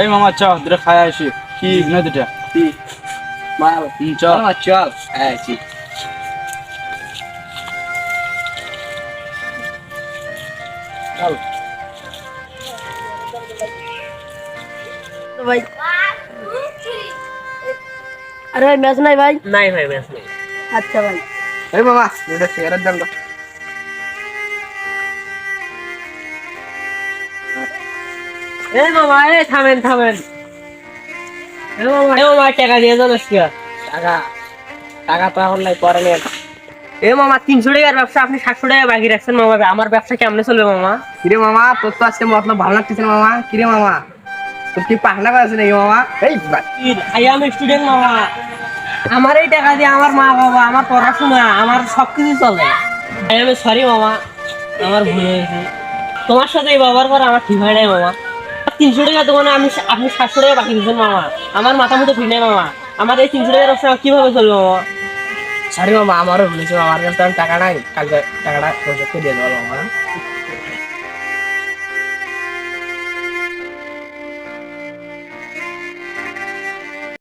এই মামা চ দুটো খাই আসি কি না দুটা কি মাল চ চল আছি চল তো ভাই আরে ভাই ম্যাচ নাই ভাই নাই ভাই ম্যাচ নেই আচ্ছা ভাই এই মামা দুটো সিগারেট দেন তো এই মামা এই থামেন থামেন এই মামা টাকা দিয়ে যান আজকে টাকা টাকা তো এখন নাই পরে নিয়ে এ মামা 300 টাকার ব্যবসা আপনি 700 টাকা বাকি রাখছেন মামা আমার ব্যবসা কেমনে চলবে মামা কিরে মামা তোর তো আজকে মতলব ভালো লাগতেছে না মামা কিরে মামা তোর কি পাখনা আছে নাকি মামা এই আই এম স্টুডেন্ট মামা আমার এই টাকা দিয়ে আমার মা বাবা আমার পড়াশোনা আমার সবকিছু চলে আই এম সরি মামা আমার ভুল হয়েছে তোমার সাথে এই ব্যবহার করা আমার ঠিক হয় নাই মামা 300 টাকা দোকানে আপনি 700 টাকা বাকি দিচ্ছেন মামা আমার মাথা মুঠে ঠিক নাই মামা আমার এই 300 টাকার ব্যবসা কিভাবে চলবে মামা সরি মামা আমারও ভুলেছে আমার কাছে টাকা নাই কালকে টাকাটা দিয়ে দেবো মামা